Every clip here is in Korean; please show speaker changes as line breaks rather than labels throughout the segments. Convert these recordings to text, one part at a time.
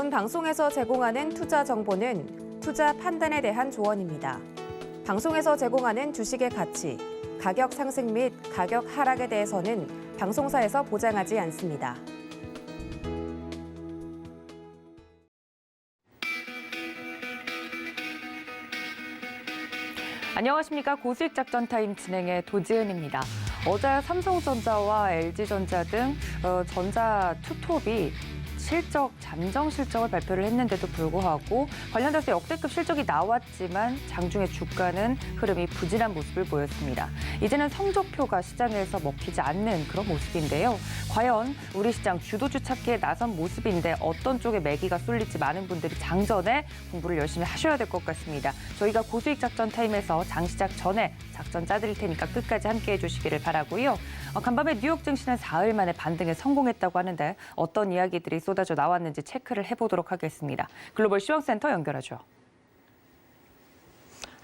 본 방송에서 제공하는 투자 정보는 투자 판단에 대한 조언입니다. 방송에서 제공하는 주식의 가치, 가격 상승 및 가격 하락에 대해서는 방송사에서 보장하지 않습니다.
안녕하십니까. 고수익 작전 타임 진행의 도지은입니다. 어제 삼성전자와 LG전자 등 전자 투톱이 잠정 실적을 발표를 했는데도 불구하고 관련돼서 역대급 실적이 나왔지만 장중에 주가는 흐름이 부진한 모습을 보였습니다. 이제는 성적표가 시장에서 먹히지 않는 그런 모습인데요. 과연 우리 시장 주도주 찾기에 나선 모습인데 어떤 쪽에 매기가 쏠릴지 많은 분들이 장전에 공부를 열심히 하셔야 될 것 같습니다. 저희가 고수익 작전 타임에서 장 시작 전에 작전 짜드릴 테니까 끝까지 함께해 주시기를 바라고요. 간밤에 뉴욕 증시는 사흘 만에 반등에 성공했다고 하는데 어떤 이야기들이 쏟아져 나왔는지 체크를 해보도록 하겠습니다. 글로벌 시황센터 연결하죠.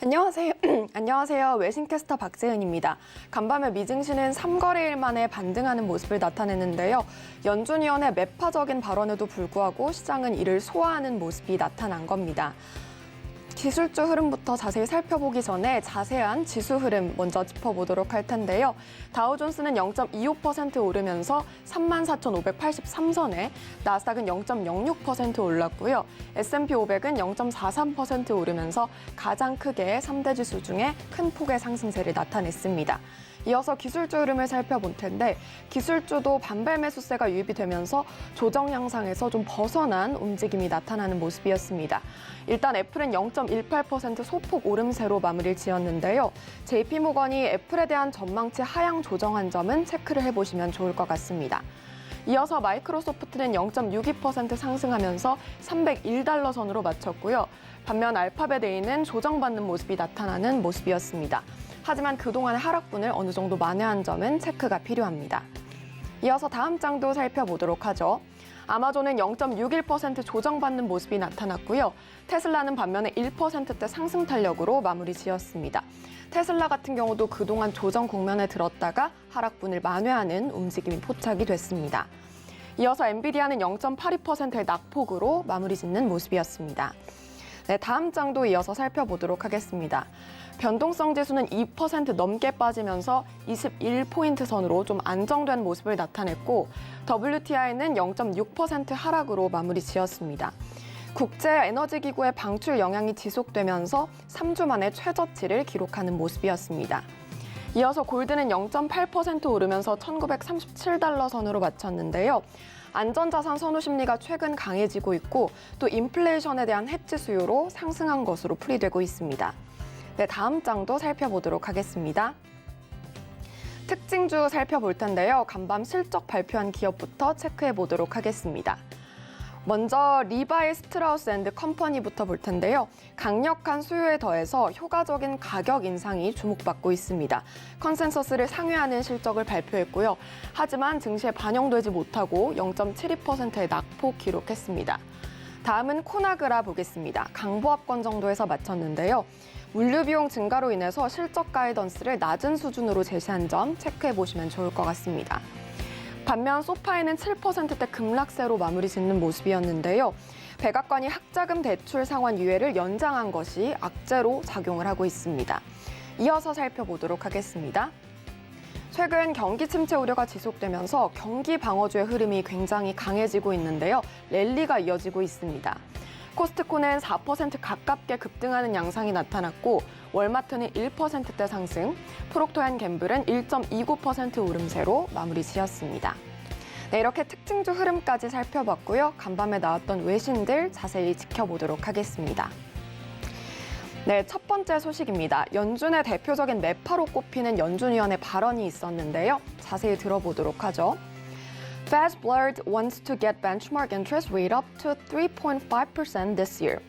안녕하세요. 안녕하세요. 외신캐스터 박재은입니다. 간밤에 미증시는 3거래일 만에 반등하는 모습을 나타냈는데요. 연준위원회 매파적인 발언에도 불구하고 시장은 이를 소화하는 모습이 나타난 겁니다. 기술주 흐름부터 자세히 살펴보기 전에 자세한 지수 흐름 먼저 짚어보도록 할 텐데요. 다우존스는 0.25% 오르면서 34,583선에, 나스닥은 0.06% 올랐고요. S&P 500은 0.43% 오르면서 가장 크게 3대 지수 중에 큰 폭의 상승세를 나타냈습니다. 이어서 기술주 흐름을 살펴볼 텐데 기술주도 반발 매수세가 유입이 되면서 조정 양상에서 좀 벗어난 움직임이 나타나는 모습이었습니다. 일단 애플은 0.18% 소폭 오름세로 마무리를 지었는데요. JP모건이 애플에 대한 전망치 하향 조정한 점은 체크를 해보시면 좋을 것 같습니다. 이어서 마이크로소프트는 0.62% 상승하면서 301달러 선으로 마쳤고요. 반면 알파벳A는 조정받는 모습이 나타나는 모습이었습니다. 하지만 그동안의 하락분을 어느 정도 만회한 점은 체크가 필요합니다. 이어서 다음 장도 살펴보도록 하죠. 아마존은 0.61% 조정받는 모습이 나타났고요. 테슬라는 반면에 1%대 상승 탄력으로 마무리 지었습니다. 테슬라 같은 경우도 그동안 조정 국면에 들었다가 하락분을 만회하는 움직임이 포착이 됐습니다. 이어서 엔비디아는 0.82%의 낙폭으로 마무리 짓는 모습이었습니다. 네, 다음 장도 이어서 살펴보도록 하겠습니다. 변동성 지수는 2% 넘게 빠지면서 21포인트 선으로 좀 안정된 모습을 나타냈고 WTI는 0.6% 하락으로 마무리 지었습니다. 국제에너지기구의 방출 영향이 지속되면서 3주 만에 최저치를 기록하는 모습이었습니다. 이어서 골드는 0.8% 오르면서 1937달러 선으로 마쳤는데요. 안전자산 선호 심리가 최근 강해지고 있고 또 인플레이션에 대한 해지 수요로 상승한 것으로 풀이되고 있습니다. 네, 다음 장도 살펴보도록 하겠습니다. 특징주 살펴볼 텐데요. 간밤 실적 발표한 기업부터 체크해 보도록 하겠습니다. 먼저 리바이 스트라우스 앤드 컴퍼니부터 볼 텐데요. 강력한 수요에 더해서 효과적인 가격 인상이 주목받고 있습니다. 컨센서스를 상회하는 실적을 발표했고요. 하지만 증시에 반영되지 못하고 0.72%의 낙폭 기록했습니다. 다음은 코나그라 보겠습니다. 강보합권 정도에서 마쳤는데요. 물류 비용 증가로 인해서 실적 가이던스를 낮은 수준으로 제시한 점 체크해 보시면 좋을 것 같습니다. 반면 소파에는 7%대 급락세로 마무리 짓는 모습이었는데요. 백악관이 학자금 대출 상환 유예를 연장한 것이 악재로 작용을 하고 있습니다. 이어서 살펴보도록 하겠습니다. 최근 경기 침체 우려가 지속되면서 경기 방어주의 흐름이 굉장히 강해지고 있는데요. 랠리가 이어지고 있습니다. 코스트코는 4% 가깝게 급등하는 양상이 나타났고 월마트는 1%대 상승, 프록터앤갬블은 1.29% 오름세로 마무리 지었습니다. 네, 이렇게 특징주 흐름까지 살펴봤고요. 간밤에 나왔던 외신들 자세히 지켜보도록 하겠습니다. 네, 첫 번째 소식입니다. 연준의 대표적인 매파로 꼽히는 연준위원회 발언이 있었는데요. 자세히 들어보도록 하죠. Fed Blurred wants to get benchmark interest rate up to 3.5% this year.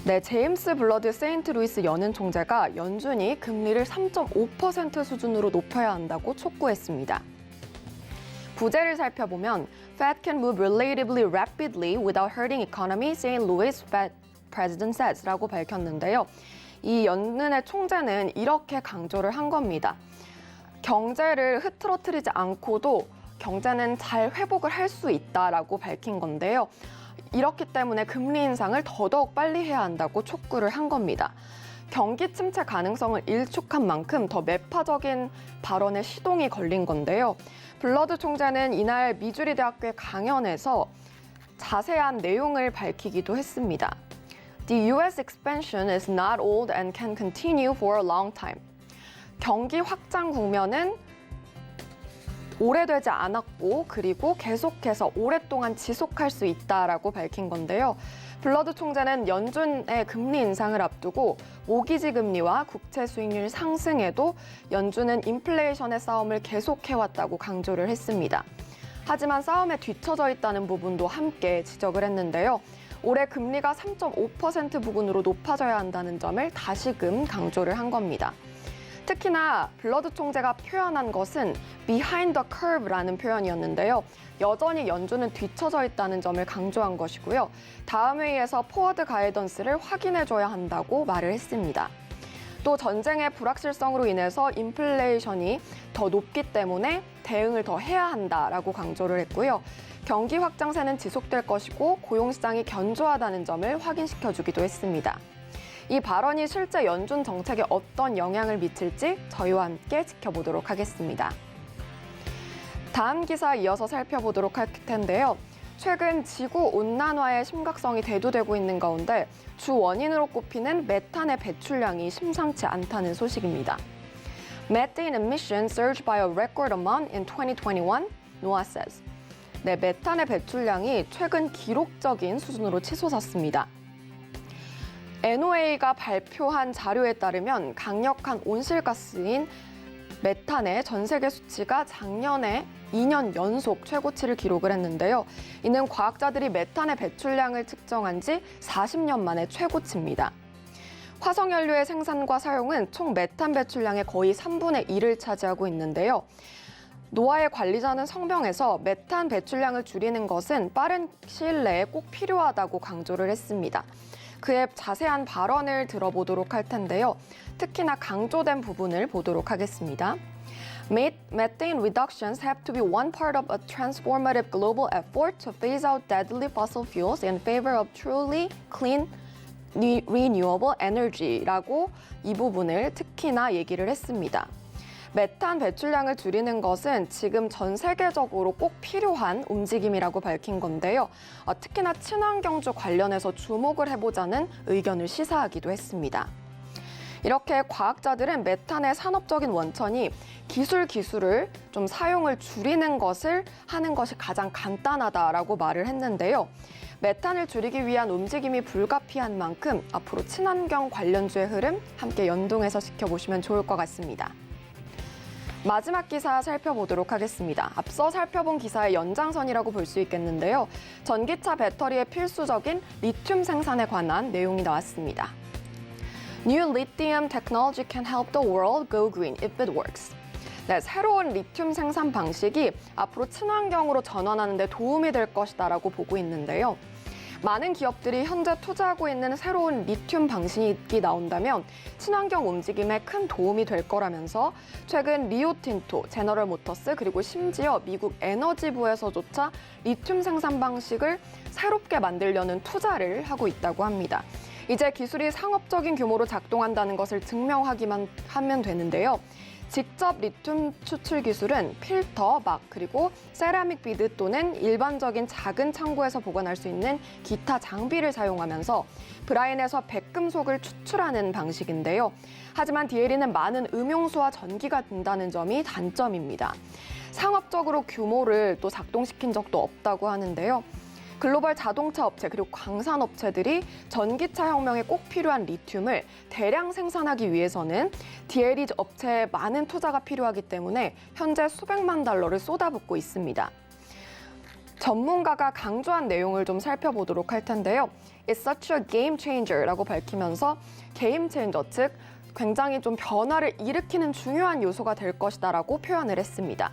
네, 제임스 블러드 세인트루이스 연은 총재가 연준이 금리를 3.5% 수준으로 높여야 한다고 촉구했습니다. 부제를 살펴보면 Fed can move relatively rapidly without hurting economy, St. Louis Fed President says 라고 밝혔는데요. 이 연은의 총재는 이렇게 강조를 한 겁니다. 경제를 흐트러뜨리지 않고도 경제는 잘 회복을 할 수 있다라고 밝힌 건데요. 이렇기 때문에 금리 인상을 더더욱 빨리 해야 한다고 촉구를 한 겁니다. 경기 침체 가능성을 일축한 만큼 더 매파적인 발언에 시동이 걸린 건데요. 블러드 총재는 이날 미주리 대학교의 강연에서 자세한 내용을 밝히기도 했습니다. The U.S. expansion is not old and can continue for a long time. 경기 확장 국면은 오래되지 않았고 그리고 계속해서 오랫동안 지속할 수 있다라고 밝힌 건데요. 블러드 총재는 연준의 금리 인상을 앞두고 모기지 금리와 국채 수익률 상승에도 연준은 인플레이션의 싸움을 계속해왔다고 강조를 했습니다. 하지만 싸움에 뒤처져 있다는 부분도 함께 지적을 했는데요. 올해 금리가 3.5% 부근으로 높아져야 한다는 점을 다시금 강조를 한 겁니다. 특히나 블러드 총재가 표현한 것은 behind the curve라는 표현이었는데요. 여전히 연준은 뒤처져 있다는 점을 강조한 것이고요. 다음 회의에서 포워드 가이던스를 확인해줘야 한다고 말을 했습니다. 또 전쟁의 불확실성으로 인해서 인플레이션이 더 높기 때문에 대응을 더 해야 한다라고 강조를 했고요. 경기 확장세는 지속될 것이고 고용시장이 견조하다는 점을 확인시켜주기도 했습니다. 이 발언이 실제 연준 정책에 어떤 영향을 미칠지 저희와 함께 지켜보도록 하겠습니다. 다음 기사 이어서 살펴보도록 할 텐데요. 최근 지구온난화의 심각성이 대두되고 있는 가운데 주 원인으로 꼽히는 메탄의 배출량이 심상치 않다는 소식입니다. Methane emissions surged by a record amount in 2021, NOAA says. 네, 메탄의 배출량이 최근 기록적인 수준으로 치솟았습니다. NOAA가 발표한 자료에 따르면 강력한 온실가스인 메탄의 전 세계 수치가 작년에 2년 연속 최고치를 기록을 했는데요. 이는 과학자들이 메탄의 배출량을 측정한 지 40년 만에 최고치입니다. 화석연료의 생산과 사용은 총 메탄 배출량의 거의 3분의 1을 차지하고 있는데요. 노아의 관리자는 성명에서 메탄 배출량을 줄이는 것은 빠른 시일 내에 꼭 필요하다고 강조를 했습니다. 그의 자세한 발언을 들어보도록 할 텐데요. 특히나 강조된 부분을 보도록 하겠습니다. Methane reductions have to be one part of a transformative global effort to phase out deadly fossil fuels in favor of truly clean renewable energy라고 이 부분을 특히나 얘기를 했습니다. 메탄 배출량을 줄이는 것은 지금 전 세계적으로 꼭 필요한 움직임이라고 밝힌 건데요. 특히나 친환경주 관련해서 주목을 해보자는 의견을 시사하기도 했습니다. 이렇게 과학자들은 메탄의 산업적인 원천이 기술을 좀 사용을 줄이는 것을 하는 것이 가장 간단하다라고 말을 했는데요. 메탄을 줄이기 위한 움직임이 불가피한 만큼 앞으로 친환경 관련주의 흐름 함께 연동해서 지켜보시면 좋을 것 같습니다. 마지막 기사 살펴보도록 하겠습니다. 앞서 살펴본 기사의 연장선이라고 볼 수 있겠는데요. 전기차 배터리의 필수적인 리튬 생산에 관한 내용이 나왔습니다. New lithium technology can help the world go green if it works. 네, 새로운 리튬 생산 방식이 앞으로 친환경으로 전환하는 데 도움이 될 것이다라고 보고 있는데요. 많은 기업들이 현재 투자하고 있는 새로운 리튬 방식이 나온다면 친환경 움직임에 큰 도움이 될 거라면서 최근 리오틴토, 제너럴 모터스 그리고 심지어 미국 에너지부에서조차 리튬 생산 방식을 새롭게 만들려는 투자를 하고 있다고 합니다. 이제 기술이 상업적인 규모로 작동한다는 것을 증명하기만 하면 되는데요. 직접 리튬 추출 기술은 필터, 막, 그리고 세라믹 비드 또는 일반적인 작은 창고에서 보관할 수 있는 기타 장비를 사용하면서 브라인에서 백금속을 추출하는 방식인데요. 하지만 DLE는 많은 음용수와 전기가 든다는 점이 단점입니다. 상업적으로 규모를 또 작동시킨 적도 없다고 하는데요. 글로벌 자동차 업체 그리고 광산 업체들이 전기차 혁명에 꼭 필요한 리튬을 대량 생산하기 위해서는 DLE 업체에 많은 투자가 필요하기 때문에 현재 수백만 달러를 쏟아붓고 있습니다. 전문가가 강조한 내용을 좀 살펴보도록 할 텐데요. It's such a game changer라고 밝히면서 게임 체인저, 즉 굉장히 좀 변화를 일으키는 중요한 요소가 될 것이다라고 표현을 했습니다.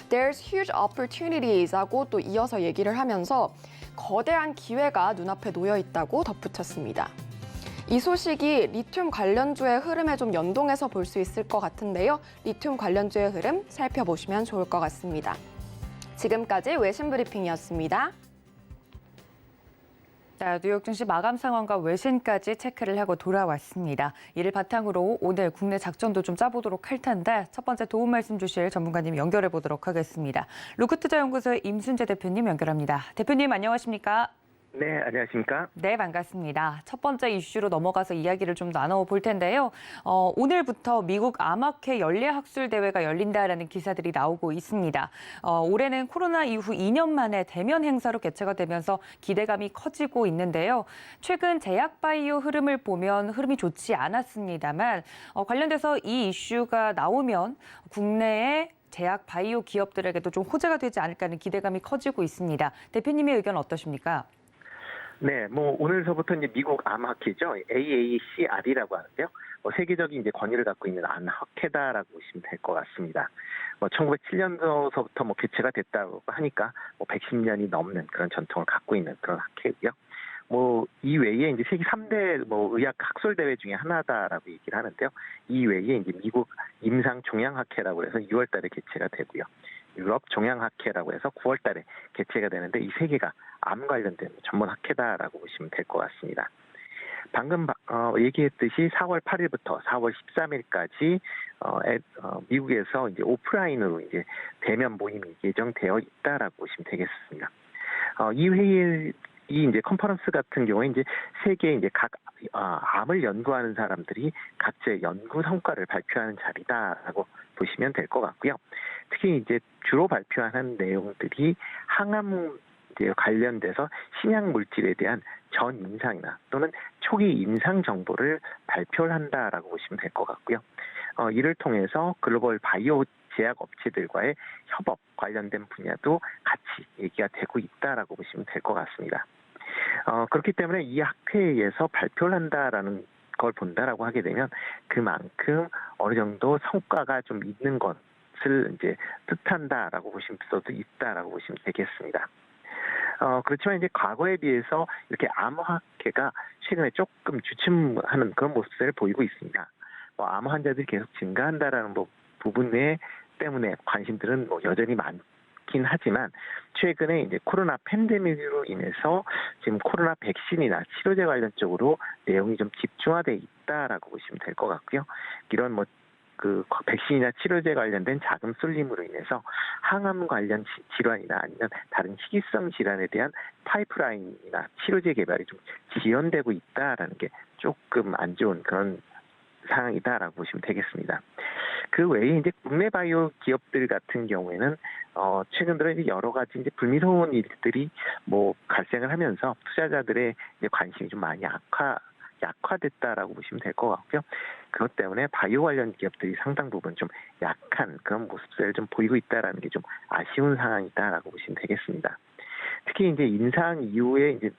There's huge opportunities 하고 또 이어서 얘기를 하면서 거대한 기회가 눈앞에 놓여 있다고 덧붙였습니다. 이 소식이 리튬 관련주의 흐름에 좀 연동해서 볼 수 있을 것 같은데요. 리튬 관련주의 흐름 살펴보시면 좋을 것 같습니다. 지금까지 외신 브리핑이었습니다.
자, 뉴욕 증시 마감 상황과 외신까지 체크를 하고 돌아왔습니다. 이를 바탕으로 오늘 국내 작전도 좀 짜보도록 할 텐데 첫 번째 도움 말씀 주실 전문가님 연결해 보도록 하겠습니다. 루크투자연구소의 임순재 대표님 연결합니다. 대표님 안녕하십니까?
네, 안녕하십니까?
네, 반갑습니다. 첫 번째 이슈로 넘어가서 이야기를 좀 나눠볼 텐데요. 오늘부터 미국 암학회 연례학술대회가 열린다라는 기사들이 나오고 있습니다. 올해는 코로나 이후 2년 만에 대면 행사로 개최가 되면서 기대감이 커지고 있는데요. 최근 제약바이오 흐름을 보면 흐름이 좋지 않았습니다만 관련돼서 이 이슈가 나오면 국내의 제약 바이오 기업들에게도 좀 호재가 되지 않을까 하는 기대감이 커지고 있습니다. 대표님의 의견 어떠십니까?
네, 오늘서부터 이제 미국 암학회죠. AACR이라고 하는데요. 세계적인 이제 권위를 갖고 있는 암학회다라고 보시면 될 것 같습니다. 1907년도서부터 개최가 됐다고 하니까 110년이 넘는 그런 전통을 갖고 있는 그런 학회고요. 이 외에 이제 세계 3대 의학 학술 대회 중에 하나다라고 얘기를 하는데요. 이 외에 이제 미국 임상 종양학회라고 해서 6월 달에 개최가 되고요. 유럽 종양학회라고 해서 9월 달에 개최가 되는데 이 세 개가 암 관련된 전문 학회다라고 보시면 될 것 같습니다. 방금 얘기했듯이 4월 8일부터 4월 13일까지 미국에서 이제 오프라인으로 이제 대면 모임이 예정되어 있다라고 보시면 되겠습니다. 이 회의 이제 컨퍼런스 같은 경우에 이제 세계 이제 각 암을 연구하는 사람들이 각자의 연구 성과를 발표하는 자리다라고 보시면 될 것 같고요. 특히 이제 주로 발표하는 내용들이 항암 관련돼서 신약 물질에 대한 전 임상이나 또는 초기 임상 정보를 발표를 한다라고 보시면 될 것 같고요. 이를 통해서 글로벌 바이오 제약 업체들과의 협업 관련된 분야도 같이 얘기가 되고 있다라고 보시면 될 것 같습니다. 그렇기 때문에 이 학회에서 발표를 한다라는 걸 본다라고 하게 되면 그만큼 어느 정도 성과가 좀 있는 것을 이제 뜻한다라고 보시면 수도 있다라고 보시면 되겠습니다. 그렇지만 이제 과거에 비해서 이렇게 암학회가 최근에 조금 주춤하는 그런 모습을 보이고 있습니다. 암 환자들이 계속 증가한다라는 부분 때문에 관심들은 여전히 많긴 하지만 최근에 이제 코로나 팬데믹으로 인해서 지금 코로나 백신이나 치료제 관련 쪽으로 내용이 좀 집중화돼 있다라고 보시면 될 것 같고요. 이런 백신이나 치료제 관련된 자금 쏠림으로 인해서 항암 관련 질환이나 아니면 다른 희귀성 질환에 대한 파이프라인이나 치료제 개발이 좀 지연되고 있다라는 게 조금 안 좋은 그런 상황이다라고 보시면 되겠습니다. 그 외에 이제 국내 바이오 기업들 같은 경우에는 최근 들어 이제 여러 가지 이제 불미스러운 일들이 발생을 하면서 투자자들의 이제 관심이 좀 많이 약화됐다라고 보시면 될 것 같고요. 그것 때문에 바이오 관련 기업들이 상당 부분 좀 약한 그런 모습을 좀 보이고 있다라는 게 좀 아쉬운 상황이다라고 보시면 되겠습니다. 특히 이제 임상 이후에 이제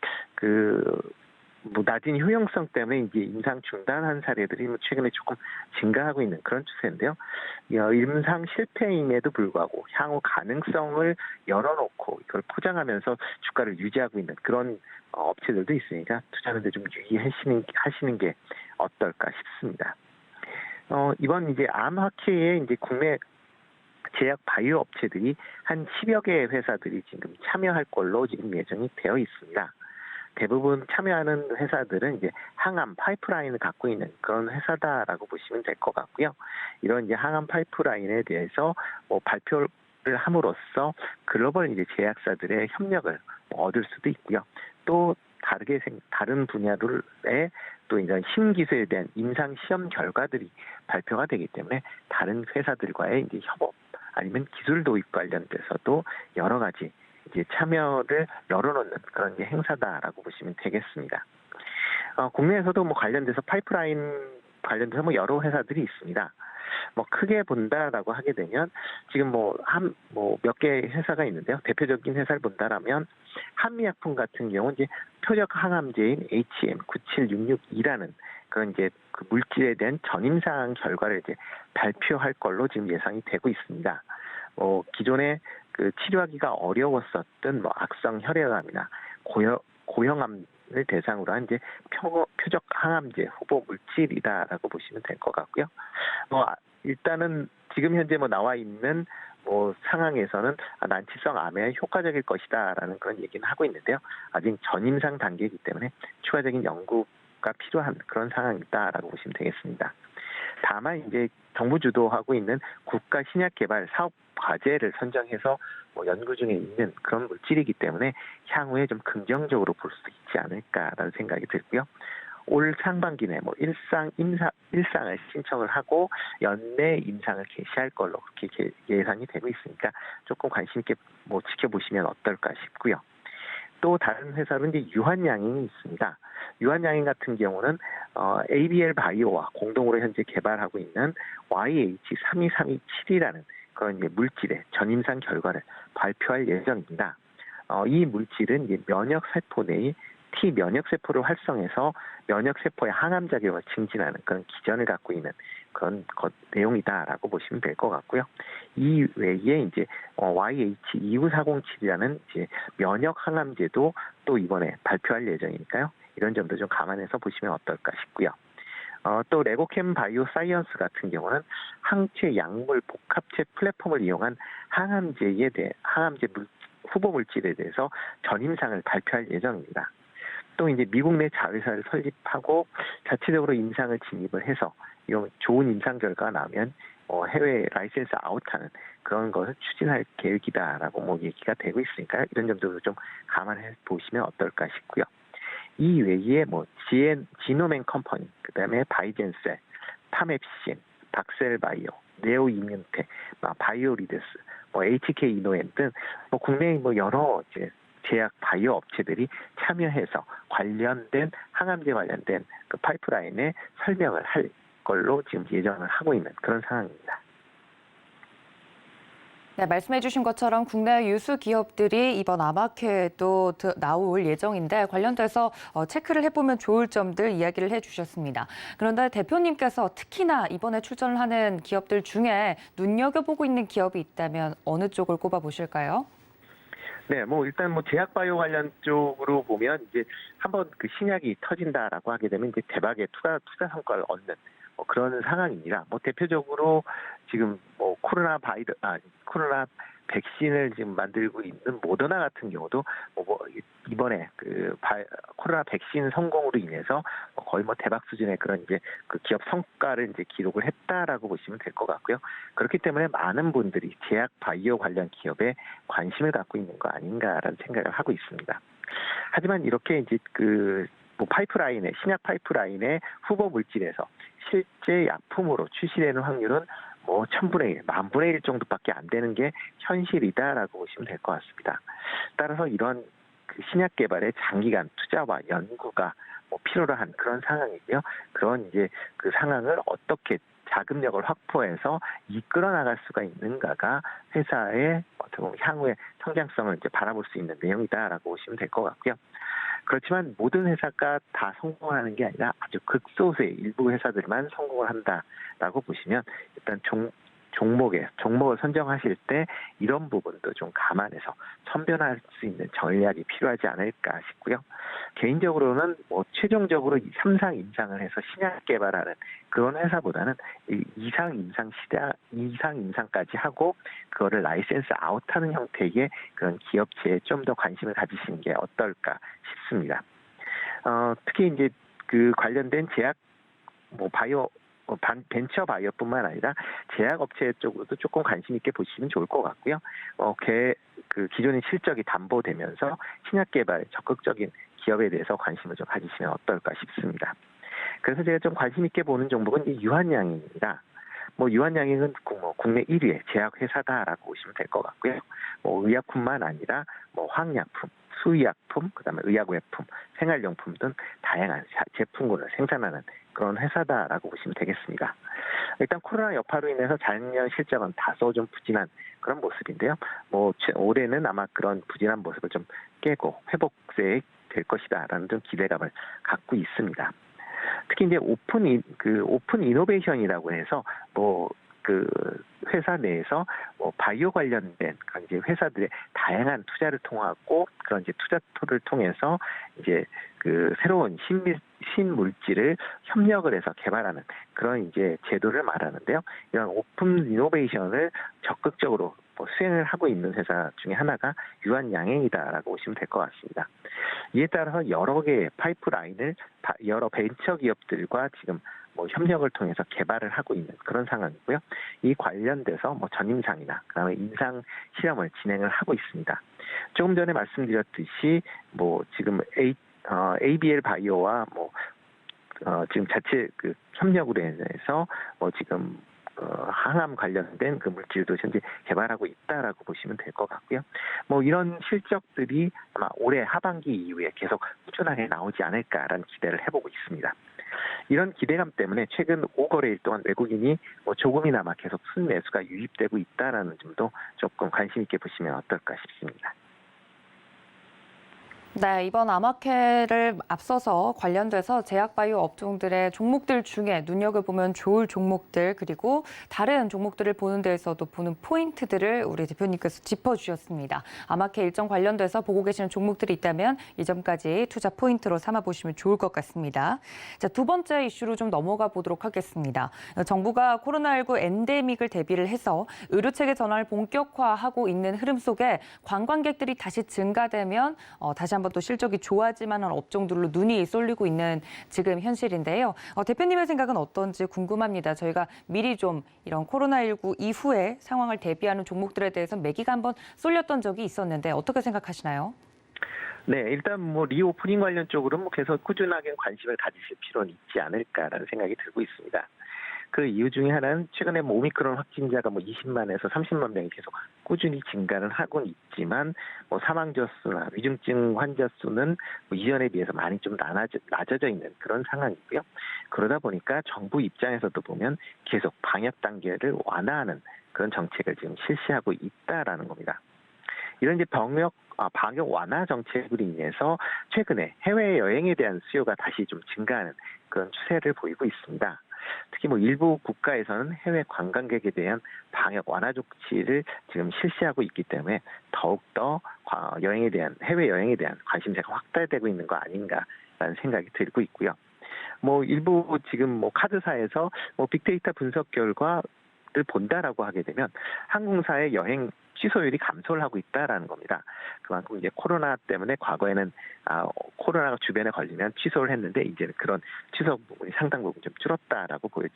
낮은 효용성 때문에 이제 임상 중단한 사례들이 최근에 조금 증가하고 있는 그런 추세인데요. 임상 실패임에도 불구하고 향후 가능성을 열어놓고 이걸 포장하면서 주가를 유지하고 있는 그런 업체들도 있으니까 투자하는데 좀 유의하시는 게 어떨까 싶습니다. 이번 이제 암학회에 이제 국내 제약 바이오 업체들이 한 10여 개의 회사들이 지금 참여할 걸로 지금 예정이 되어 있습니다. 대부분 참여하는 회사들은 이제 항암 파이프라인을 갖고 있는 그런 회사다라고 보시면 될 것 같고요. 이런 이제 항암 파이프라인에 대해서 발표를 함으로써 글로벌 이제 제약사들의 협력을 얻을 수도 있고요. 또 다른 분야들의 또 이제 신기술에 대한 임상 시험 결과들이 발표가 되기 때문에 다른 회사들과의 이제 협업 아니면 기술 도입 관련돼서도 여러 가지 이제 참여를 열어놓는 그런 이제 행사다라고 보시면 되겠습니다. 국내에서도 관련돼서 파이프라인 관련돼서 여러 회사들이 있습니다. 크게 본다라고 하게 되면 지금 몇 개 회사가 있는데요. 대표적인 회사를 본다라면 한미약품 같은 경우 이제 표적 항암제인 HM97662라는 그런 이제 그 물질에 대한 전임상 결과를 이제 발표할 걸로 지금 예상이 되고 있습니다. 기존에 치료하기가 어려웠었던 악성 혈액암이나 고형암을 대상으로 한 이제 표적 항암제 후보 물질이다라고 보시면 될 것 같고요. 일단은 지금 현재 나와 있는 상황에서는 난치성 암에 효과적일 것이다라는 그런 얘기는 하고 있는데요. 아직 전임상 단계이기 때문에 추가적인 연구가 필요한 그런 상황이다라고 보시면 되겠습니다. 다만 이제 정부 주도하고 있는 국가 신약 개발 사업 과제를 선정해서 연구 중에 있는 그런 물질이기 때문에 향후에 좀 긍정적으로 볼 수 있지 않을까라는 생각이 들고요. 올 상반기내 일상을 신청을 하고 연내 임상을 개시할 걸로 그렇게 예상이 되고 있으니까 조금 관심 있게 지켜보시면 어떨까 싶고요. 또 다른 회사로 이제 유한양행이 있습니다. 유한양행 같은 경우는 ABL 바이오와 공동으로 현재 개발하고 있는 YH32327이라는 그런 이제 물질의 전임상 결과를 발표할 예정입니다. 이 물질은 이제 면역 세포 내의 T 면역 세포를 활성해서 면역 세포의 항암 작용을 증진하는 그런 기전을 갖고 있는 그런 내용이다라고 보시면 될 것 같고요. 이 외에 이제 YH29407이라는 이제 면역 항암제도 또 이번에 발표할 예정이니까요. 이런 점도 좀 감안해서 보시면 어떨까 싶고요. 또 레고캠 바이오 사이언스 같은 경우는 항체 약물 복합체 플랫폼을 이용한 항암제 후보 물질에 대해서 전임상을 발표할 예정입니다. 또 이제 미국 내 자회사를 설립하고 자체적으로 임상을 진입을 해서 이런 좋은 임상 결과가 나오면 해외 라이센스 아웃하는 그런 것을 추진할 계획이다라고 얘기가 되고 있으니까 이런 점들도 좀 감안해 보시면 어떨까 싶고요. 이 외에 지노맨 컴퍼니, 그다음에 바이젠셀, 파맵신, 박셀바이오, 네오이뮨텍, 바이오리데스, HK 이노엔 등 국내 여러 제약 바이오 업체들이 참여해서 관련된 항암제 관련된 그 파이프라인에 설명을 할 걸로 지금 예정을 하고 있는 그런 상황입니다.
네, 말씀해 주신 것처럼 국내 유수 기업들이 이번 아마케에도 나올 예정인데 관련돼서 체크를 해보면 좋을 점들 이야기를 해주셨습니다. 그런데 대표님께서 특히나 이번에 출전을 하는 기업들 중에 눈여겨보고 있는 기업이 있다면 어느 쪽을 꼽아보실까요?
네, 일단 제약 바이오 관련 쪽으로 보면 이제 한번 그 신약이 터진다라고 하게 되면 이제 대박의 투자 성과를 얻는 그런 상황입니다. 대표적으로 지금 코로나 백신을 지금 만들고 있는 모더나 같은 경우도 이번에 코로나 백신 성공으로 인해서 거의 대박 수준의 그런 이제 그 기업 성과를 이제 기록을 했다라고 보시면 될 것 같고요. 그렇기 때문에 많은 분들이 제약 바이오 관련 기업에 관심을 갖고 있는 거 아닌가라는 생각을 하고 있습니다. 하지만 이렇게 이제 신약 파이프라인의 후보 물질에서 실제 약품으로 출시되는 확률은 1000분의 1, 10,000분의 1 정도밖에 안 되는 게 현실이다라고 보시면 될 것 같습니다. 따라서 이런 신약 개발에 장기간 투자와 연구가 필요로 한 그런 상황이고요. 그런 이제 그 상황을 어떻게 자금력을 확보해서 이끌어 나갈 수가 있는가가 회사의 향후의 성장성을 이제 바라볼 수 있는 내용이다라고 보시면 될 것 같고요. 그렇지만 모든 회사가 다 성공하는 게 아니라 아주 극소수의 일부 회사들만 성공을 한다라고 보시면 일단 종목을 선정하실 때 이런 부분도 좀 감안해서 선별할 수 있는 전략이 필요하지 않을까 싶고요. 개인적으로는 최종적으로 3상 임상을 해서 신약 개발하는 그런 회사보다는 2상 임상까지 하고 그거를 라이센스 아웃하는 형태의 그런 기업체에 좀 더 관심을 가지시는 게 어떨까 싶습니다. 특히 이제 그 관련된 제약 벤처 바이오뿐만 아니라 제약 업체 쪽으로도 조금 관심 있게 보시면 좋을 것 같고요. 그 기존의 실적이 담보되면서 신약 개발 적극적인 기업에 대해서 관심을 좀 가지시면 어떨까 싶습니다. 그래서 제가 좀 관심 있게 보는 종목은 이 유한양행입니다. 유한양행은 국내 1위의 제약 회사다라고 보시면 될 것 같고요. 의약품만 아니라 화학약품, 수의약품, 그다음에 의약외품, 생활용품 등 다양한 제품군을 생산하는 그런 회사다라고 보시면 되겠습니다. 일단 코로나 여파로 인해서 작년 실적은 다소 좀 부진한 그런 모습인데요. 올해는 아마 그런 부진한 모습을 좀 깨고 회복세 될 것이다라는 좀 기대감을 갖고 있습니다. 특히 이제 오픈 이노베이션이라고 해서 그 회사 내에서 바이오 관련된 이제 회사들의 다양한 투자를 통하고 그런 이제 투자를 통해서 이제 그 새로운 신물질을 협력을 해서 개발하는 그런 이제 제도를 말하는데요. 이런 오픈 이노베이션을 적극적으로 뭐 수행을 하고 있는 회사 중에 하나가 유한양행이다라고 보시면 될 것 같습니다. 이에 따라서 여러 개의 파이프라인을 여러 벤처 기업들과 지금 뭐 협력을 통해서 개발을 하고 있는 그런 상황이고요. 이 관련돼서 뭐 전임상이나 그다음에 임상 실험을 진행을 하고 있습니다. 조금 전에 말씀드렸듯이 뭐 지금 ABL 바이오와 뭐 지금 자체 그 협력으로 인해서 뭐 지금 항암 관련된 그 물질도 현재 개발하고 있다라고 보시면 될 것 같고요. 뭐 이런 실적들이 아마 올해 하반기 이후에 계속 꾸준하게 나오지 않을까라는 기대를 해보고 있습니다. 이런 기대감 때문에 최근 5거래일 동안 외국인이 뭐 조금이나마 계속 순매수가 유입되고 있다라는 점도 조금 관심 있게 보시면 어떨까 싶습니다.
네, 이번 아마케를 앞서서 관련돼서 제약바이오 업종들의 종목들 중에 눈여겨보면 좋을 종목들 그리고 다른 종목들을 보는 데에서도 보는 포인트들을 우리 대표님께서 짚어주셨습니다. 아마케 일정 관련돼서 보고 계시는 종목들이 있다면 이 점까지 투자 포인트로 삼아보시면 좋을 것 같습니다. 자, 두 번째 이슈로 좀 넘어가 보도록 하겠습니다. 정부가 코로나19 엔데믹을 대비를 해서 의료체계 전환을 본격화하고 있는 흐름 속에 관광객들이 다시 증가되면 다시 한번 또 실적이 좋아질 만한 업종들로 눈이 쏠리고 있는 지금 현실인데요. 대표님의 생각은 어떤지 궁금합니다. 저희가 미리 좀 이런 코로나19 이후에 상황을 대비하는 종목들에 대해서 매기가 한번 쏠렸던 적이 있었는데 어떻게 생각하시나요?
네, 일단 뭐 리오프닝 관련 쪽으로 뭐 계속 꾸준하게 관심을 가지실 필요는 있지 않을까라는 생각이 들고 있습니다. 그 이유 중에 하나는 최근에 뭐 오미크론 확진자가 뭐 20만에서 30만 명이 계속 꾸준히 증가는 하고는 있지만 뭐 사망자 수나 위중증 환자 수는 뭐 이전에 비해서 많이 좀 낮아져 있는 그런 상황이고요. 그러다 보니까 정부 입장에서도 보면 계속 방역 단계를 완화하는 그런 정책을 지금 실시하고 있다라는 겁니다. 이런 이제 방역 완화 정책으로 인해서 최근에 해외 여행에 대한 수요가 다시 좀 증가하는 그런 추세를 보이고 있습니다. 특히 뭐 일부 국가에서는 해외 관광객에 대한 방역 완화 조치를 지금 실시하고 있기 때문에 더욱더 해외 여행에 대한 관심사가 확대되고 있는 거 아닌가라는 생각이 들고 있고요. 뭐 일부 지금 뭐 카드사에서 뭐 빅데이터 분석 결과를 본다라고 하게 되면 항공사의 여행 취소율이 감소를 하고 있다라는 겁니다. 그만큼 이제 코로나 때문에 과거에는 코로나가 주변에 걸리면 취소를 했는데 이제는 그런 취소 부분이 상당 부분 좀 줄었다라고 볼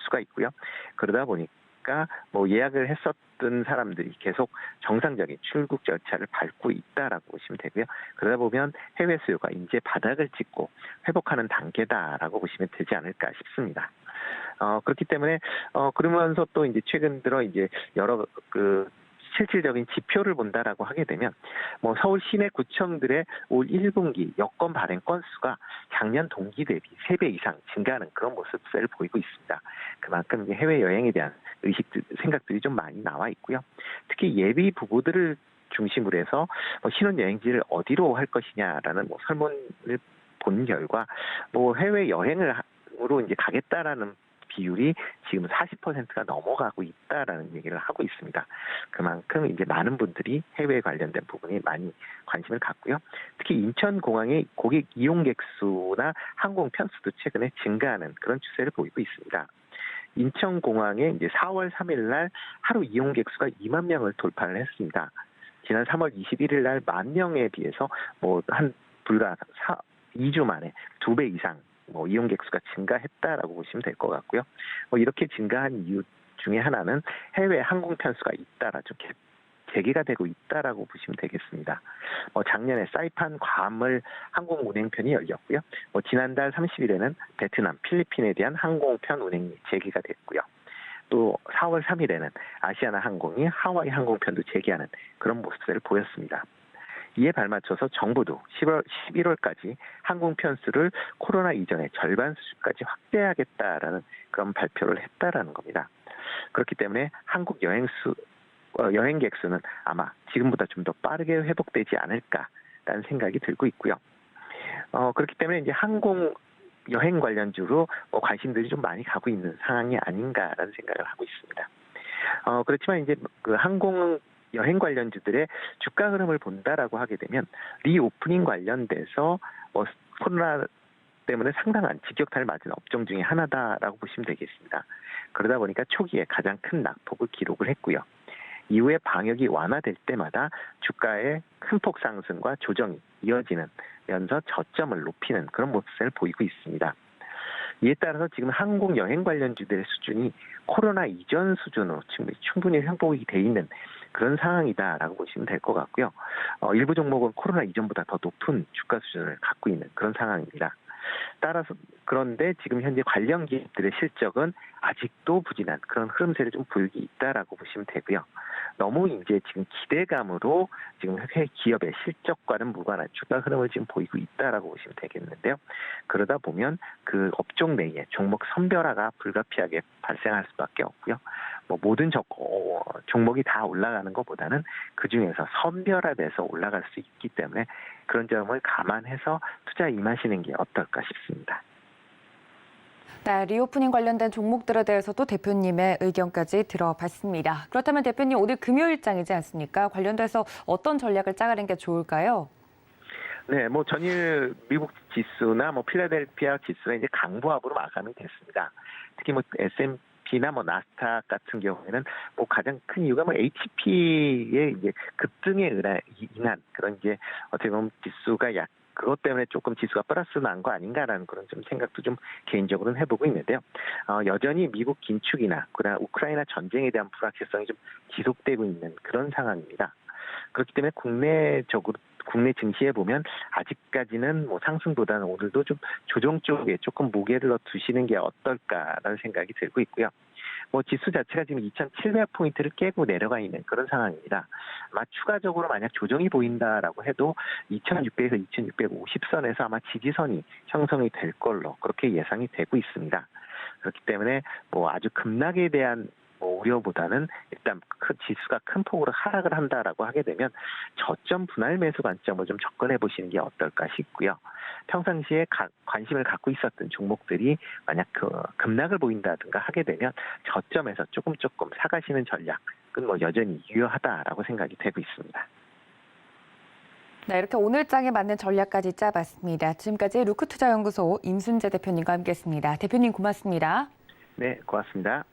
수가 있고요. 그러다 보니까 뭐 예약을 했었던 사람들이 계속 정상적인 출국 절차를 밟고 있다라고 보시면 되고요. 그러다 보면 해외 수요가 이제 바닥을 찍고 회복하는 단계다라고 보시면 되지 않을까 싶습니다. 그렇기 때문에 그러면서 또 이제 최근 들어 이제 여러 실질적인 지표를 본다라고 하게 되면 뭐 서울 시내 구청들의 올 1분기 여건 발행 건수가 작년 동기 대비 3배 이상 증가하는 그런 모습을 보이고 있습니다. 그만큼 이제 해외 여행에 대한 생각들이 좀 많이 나와 있고요. 특히 예비 부부들을 중심으로 해서 신혼 여행지를 어디로 할 것이냐라는 뭐 설문을 본 결과 뭐 해외 여행으로 이제 가겠다라는 비율이 지금 40%가 넘어가고 있다라는 얘기를 하고 있습니다. 그만큼 이제 많은 분들이 해외에 관련된 부분이 많이 관심을 갖고요. 특히 인천공항의 고객 이용객 수나 항공 편수도 최근에 증가하는 그런 추세를 보이고 있습니다. 인천공항에 이제 4월 3일 날 하루 이용객 수가 2만 명을 돌파를 했습니다. 지난 3월 21일 날 1만 명에 비해서 뭐 불과 2주 만에 2배 이상 이용객 수가 증가했다라고 보시면 될 것 같고요. 이렇게 증가한 이유 중에 하나는 해외 항공 편수가 잇따라 좀 재개가 되고 있다라고 보시면 되겠습니다. 작년에 사이판 괌을 항공 운행편이 열렸고요. 지난달 30일에는 베트남, 필리핀에 대한 항공편 운행이 재개가 됐고요. 또 4월 3일에는 아시아나 항공이 하와이 항공편도 재개하는 그런 모습을 보였습니다. 이에 발맞춰서 정부도 11월까지 항공 편수를 코로나 이전의 절반 수준까지 확대하겠다라는 그런 발표를 했다라는 겁니다. 그렇기 때문에 한국 여행객 수는 아마 지금보다 좀 더 빠르게 회복되지 않을까라는 생각이 들고 있고요. 그렇기 때문에 이제 항공 여행 관련주로 관심들이 좀 많이 가고 있는 상황이 아닌가라는 생각을 하고 있습니다. 그렇지만 이제 그 항공 여행 관련주들의 주가 흐름을 본다라고 하게 되면 리오프닝 관련돼서 코로나 때문에 상당한 직격탄을 맞은 업종 중에 하나다라고 보시면 되겠습니다. 그러다 보니까 초기에 가장 큰 낙폭을 기록을 했고요. 이후에 방역이 완화될 때마다 주가의 큰 폭 상승과 조정이 이어지면서 저점을 높이는 그런 모습을 보이고 있습니다. 이에 따라서 지금 항공 여행 관련주들의 수준이 코로나 이전 수준으로 충분히 회복이 돼 있는 그런 상황이다라고 보시면 될 것 같고요. 일부 종목은 코로나 이전보다 더 높은 주가 수준을 갖고 있는 그런 상황입니다. 따라서 그런데 지금 현재 관련 기업들의 실적은 아직도 부진한 그런 흐름세를 좀 보이고 있다라고 보시면 되고요. 너무 이제 지금 기대감으로 지금 기업의 실적과는 무관한 주가 흐름을 지금 보이고 있다라고 보시면 되겠는데요. 그러다 보면 그 업종 내에 종목 선별화가 불가피하게 발생할 수밖에 없고요. 모든 종목이 다 올라가는 것보다는 그 중에서 선별화돼서 올라갈 수 있기 때문에 그런 점을 감안해서 투자에 임하시는 게 어떨까 싶습니다.
네, 리오프닝 관련된 종목들에 대해서도 대표님의 의견까지 들어봤습니다. 그렇다면 대표님 오늘 금요일장이지 않습니까? 관련돼서 어떤 전략을 짜가는 게 좋을까요?
네, 전일 미국 지수나 필라델피아 지수가 이제 강보합으로 마감이 됐습니다. 특히 S&P나 나스닥 같은 경우에는 가장 큰 이유가 HP의 이제 급등에 인한 그런 이제 어떻게 보면 지수가 그것 때문에 조금 지수가 플러스 난 거 아닌가라는 그런 좀 생각도 좀 개인적으로는 해보고 있는데요. 여전히 미국 긴축이나 우크라이나 전쟁에 대한 불확실성이 좀 지속되고 있는 그런 상황입니다. 그렇기 때문에 국내 증시에 보면 아직까지는 상승보다는 오늘도 좀 조정 쪽에 조금 무게를 두시는 게 어떨까라는 생각이 들고 있고요. 지수 자체가 지금 2,700포인트를 깨고 내려가 있는 그런 상황입니다. 아마 추가적으로 만약 조정이 보인다라고 해도 2,600에서 2,650선에서 아마 지지선이 형성이 될 걸로 그렇게 예상이 되고 있습니다. 그렇기 때문에 아주 급락에 대한 우려보다는 일단 지수가 큰 폭으로 하락을 한다라고 하게 되면 저점 분할 매수 관점을 좀 접근해 보시는 게 어떨까 싶고요. 평상시에 관심을 갖고 있었던 종목들이 만약 급락을 보인다든가 하게 되면 저점에서 조금 사가시는 전략은 여전히 유효하다라고 생각이 되고 있습니다.
네, 이렇게 오늘장에 맞는 전략까지 짜봤습니다. 지금까지 루크투자연구소 임순재 대표님과 함께했습니다. 대표님 고맙습니다.
네, 고맙습니다.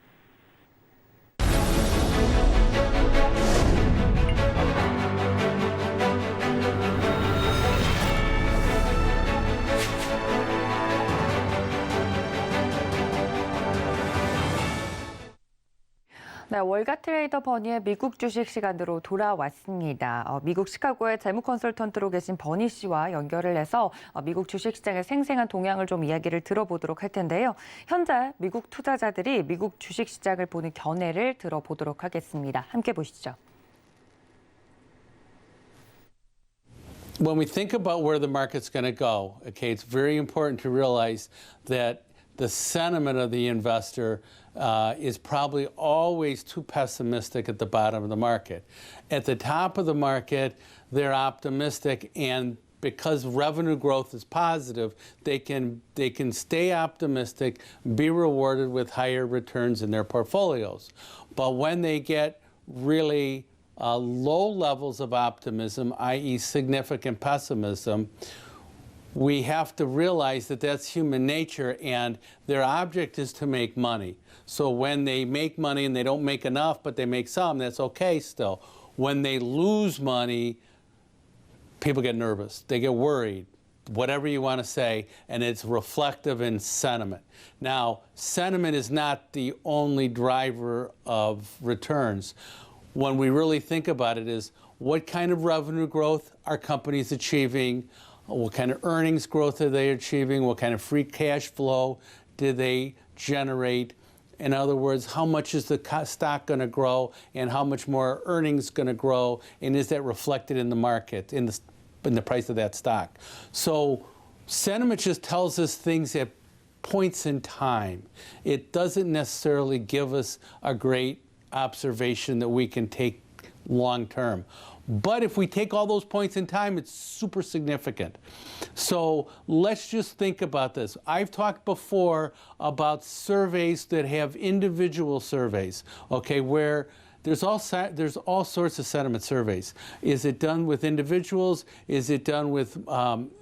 네, 월가 트레이더 버니의 미국 주식 시간으로 돌아왔습니다. 미국 시카고의 재무 컨설턴트로 계신 버니 씨와 연결을 해서 미국 주식 시장의 생생한 동향을 좀 이야기를 들어보도록 할 텐데요. 현재 미국 투자자들이 미국 주식 시장을 보는 견해를 들어보도록 하겠습니다. 함께 보시죠.
When we think about where the market's going to go, okay, it's very important to realize that the sentiment of the investor is probably always too pessimistic at the bottom of the market. At the top of the market, they're optimistic, and because revenue growth is positive, they can stay optimistic, be rewarded with higher returns in their portfolios. But when they get really low levels of optimism, i.e. significant pessimism, we have to realize that that's human nature, and their object is to make money. So when they make money and they don't make enough, but they make some, that's okay still. When they lose money, people get nervous. They get worried, whatever you want to say, and it's reflective in sentiment. Now, sentiment is not the only driver of returns. When we really think about it is, what kind of revenue growth are companies achieving? What kind of earnings growth are they achieving? What kind of free cash flow do they generate? In other words, how much is the stock going to grow, and how much more earnings going to grow, and is that reflected in the market, in the price of that stock? So sentiment just tells us things at points in time. It doesn't necessarily give us a great observation that we can take long term. But if we take all those points in time, it's super significant. So let's just think about this. I've talked before about surveys that have individual surveys, okay, where there's all sorts of sentiment surveys. Is it done with individuals? Is it done with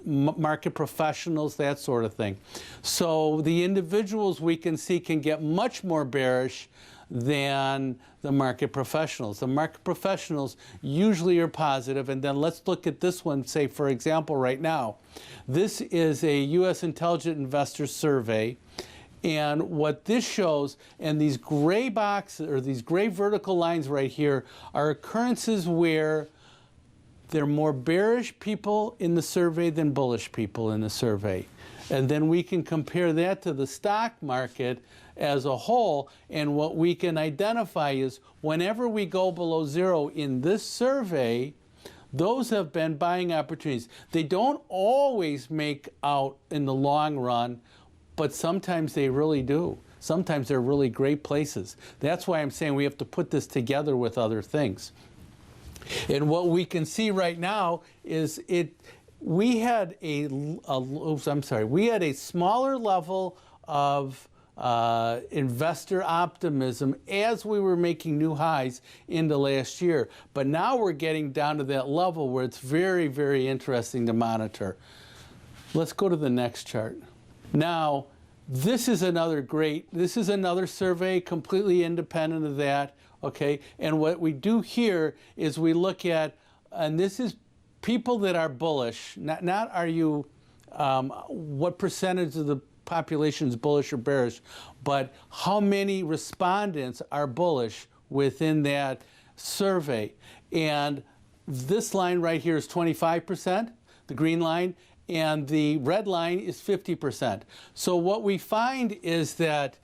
market professionals? That sort of thing. So the individuals we can see can get much more bearish than the market professionals. The market professionals usually are positive, and then let's look at this one, say for example right now. This is a U.S. Intelligent Investor Survey, and what this shows, and these gray boxes, or these gray vertical lines right here, are occurrences where there are more bearish people in the survey than bullish people in the survey. And then we can compare that to the stock market as a whole, and what we can identify is whenever we go below zero in this survey, those have been buying opportunities. They don't always make out in the long run, but sometimes they really do. Sometimes they're really great places. That's why I'm saying we have to put this together with other things. And what we can see right now is we had a smaller level of investor optimism as we were making new highs into last year. But now we're getting down to that level where it's very, very interesting to monitor. Let's go to the next chart. Now, this is another survey completely independent of that, okay? And what we do here is we look at, and this is people that are bullish, not are you, what percentage of the population is bullish or bearish, but how many respondents are bullish within that survey. And this line right here is 25%, the green line, and the red line is 50%. So what we find is that